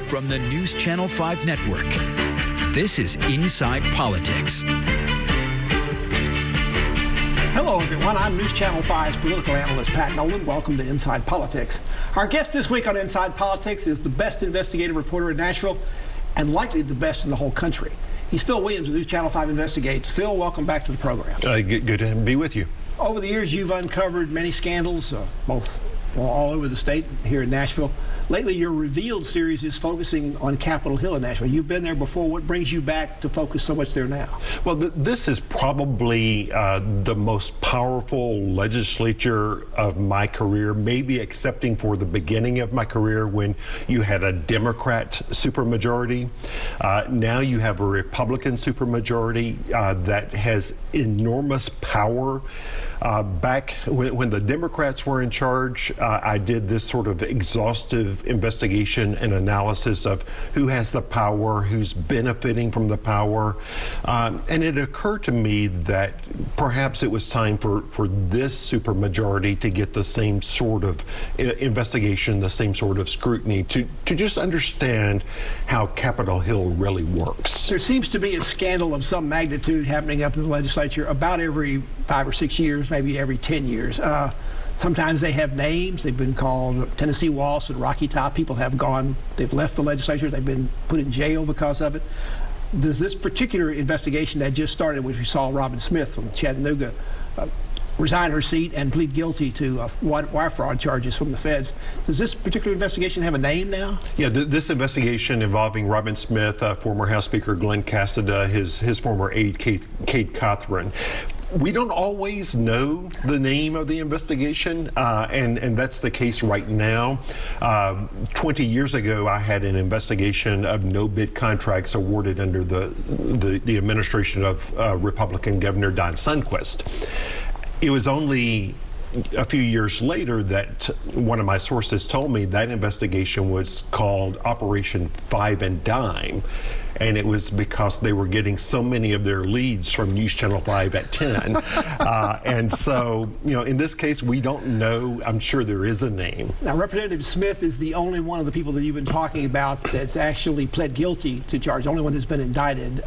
from the News Channel 5 network. This is Inside Politics. Hello, everyone. I'm News Channel 5's political analyst, Pat Nolan. Welcome to Inside Politics. Our guest this week on Inside Politics is the best investigative reporter in Nashville and likely the best in the whole country. He's Phil Williams of News Channel 5 Investigates. Phil, welcome back to the program. Good to be with you. Over the years, you've uncovered many scandals, both all over the state, here in Nashville. Lately, your Revealed series is focusing on Capitol Hill in Nashville. You've been there before. What brings you back to focus so much there now? Well, this is probably the most powerful legislature of my career, maybe excepting for the beginning of my career when you had a Democrat supermajority. Now you have a Republican supermajority that has enormous power. Back when the Democrats were in charge, I did this sort of exhaustive investigation and analysis of who has the power, who's benefiting from the power. And it occurred to me that perhaps it was time for this supermajority to get the same sort of investigation, the same sort of scrutiny, to just understand how Capitol Hill really works. There seems to be a scandal of some magnitude happening up in the legislature about every 5 or 6 years, maybe every 10 years. Sometimes they have names. They've been called Tennessee Waltz and Rocky Top. People have gone, they've left the legislature, they've been put in jail because of it. Does this particular investigation that just started, which we saw Robin Smith from Chattanooga resign her seat and plead guilty to wire fraud charges from the feds, does this particular investigation have a name now? Yeah, this investigation involving Robin Smith, former House Speaker Glenn Cassada, his former aide Kate Cothran. We don't always know the name of the investigation, and that's the case right now. 20 years ago, I had an investigation of no-bid contracts awarded under the administration of Republican Governor Don Sundquist. It was only a few years later that one of my sources told me that investigation was called Operation Five and Dime. And it was because they were getting so many of their leads from News Channel 5 at 10. And so, in this case, we don't know. I'm sure there is a name. Now, Representative Smith is the only one of the people that you've been talking about that's actually pled guilty to charge, the only one that's been indicted.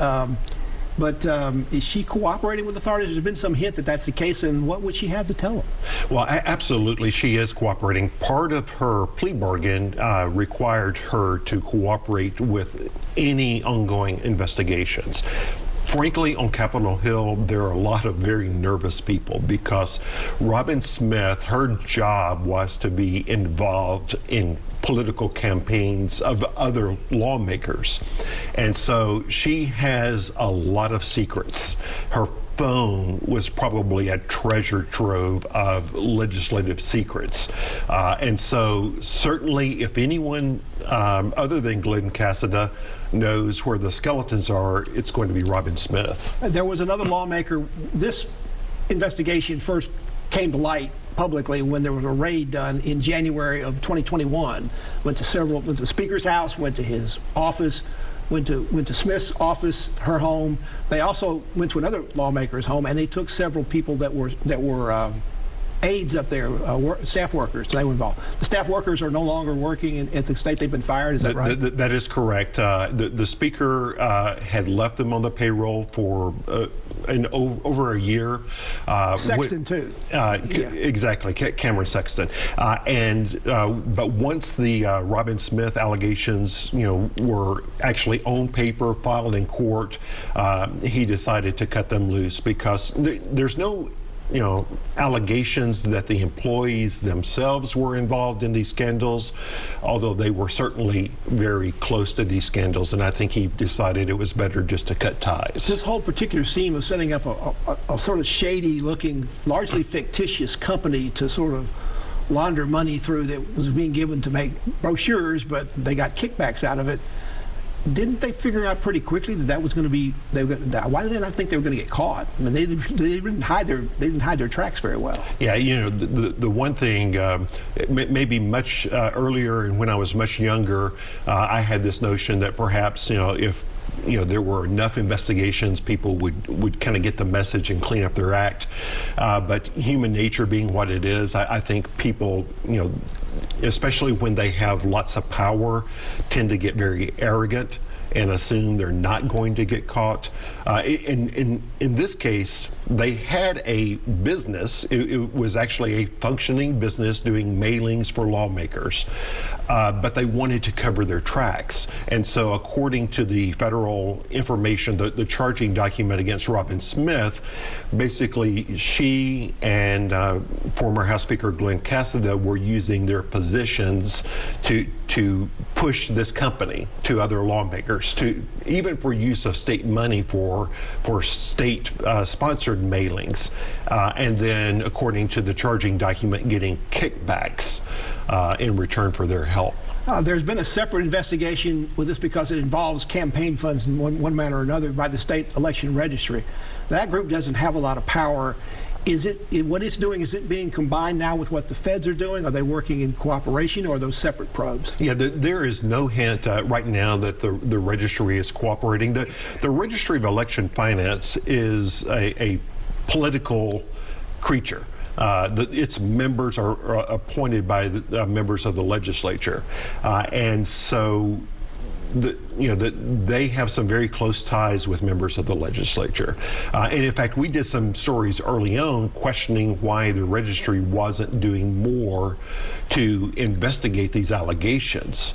But is she cooperating with authorities? There's been some hint that that's the case, and what would she have to tell them? Well, absolutely, she is cooperating. Part of her plea bargain required her to cooperate with any ongoing investigations. Frankly, on Capitol Hill, there are a lot of very nervous people because Robin Smith, her job was to be involved in political campaigns of other lawmakers. And so she has a lot of secrets. Her phone was probably a treasure trove of legislative secrets. And so certainly if anyone other than Glenn Cassada knows where the skeletons are, it's going to be Robin Smith. There was another lawmaker. This investigation first came to light publicly when there was a raid done in January of 2021. Went to the Speaker's house, went to his office, went to Smith's office, her home. They also went to another lawmaker's home, and they took several people that were aides up there, staff workers. They were involved. The staff workers are no longer working at the state. They've been fired. Is that right? That is correct. The Speaker had left them on the payroll for over a year. Sexton too. Exactly, Cameron Sexton. But once the Robin Smith allegations, were actually on paper, filed in court, he decided to cut them loose because there's no allegations that the employees themselves were involved in these scandals, although they were certainly very close to these scandals, and I think he decided it was better just to cut ties. This whole particular scheme of setting up a sort of shady-looking, largely fictitious company to sort of launder money through that was being given to make brochures, but they got kickbacks out of it. Didn't they figure out pretty quickly that was going to be? Why did they not think they were going to get caught? I mean, they didn't hide their tracks very well. Yeah, the one thing, maybe much earlier, and when I was much younger, I had this notion that perhaps if there were enough investigations, people would kind of get the message and clean up their act. But human nature being what it is, I think people, especially when they have lots of power, tend to get very arrogant and assume they're not going to get caught. In this case, they had a business. It was actually a functioning business doing mailings for lawmakers, but they wanted to cover their tracks. And so according to the federal information, the charging document against Robin Smith, basically she and former House Speaker Glenn Cassida were using their positions to push this company to other lawmakers, to even for use of state money for state sponsored mailings, and then according to the charging document, getting kickbacks in return for their help. There's been a separate investigation with this because it involves campaign funds in one manner or another by the state election registry. That group doesn't have a lot of power. What it's doing, is it being combined now with what the feds are doing? Are they working in cooperation, or are those separate probes? Yeah, there is no hint right now that the registry is cooperating. The Registry of Election Finance is a political creature. Its members are appointed by the members of the legislature, and so they have some very close ties with members of the legislature. And in fact, we did some stories early on questioning why the registry wasn't doing more to investigate these allegations.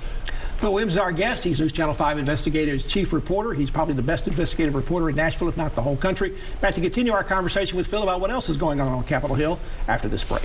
Phil Williams is our guest. He's News Channel 5 Investigator's chief reporter. He's probably the best investigative reporter in Nashville, if not the whole country. Back to continue our conversation with Phil about what else is going on Capitol Hill after this break.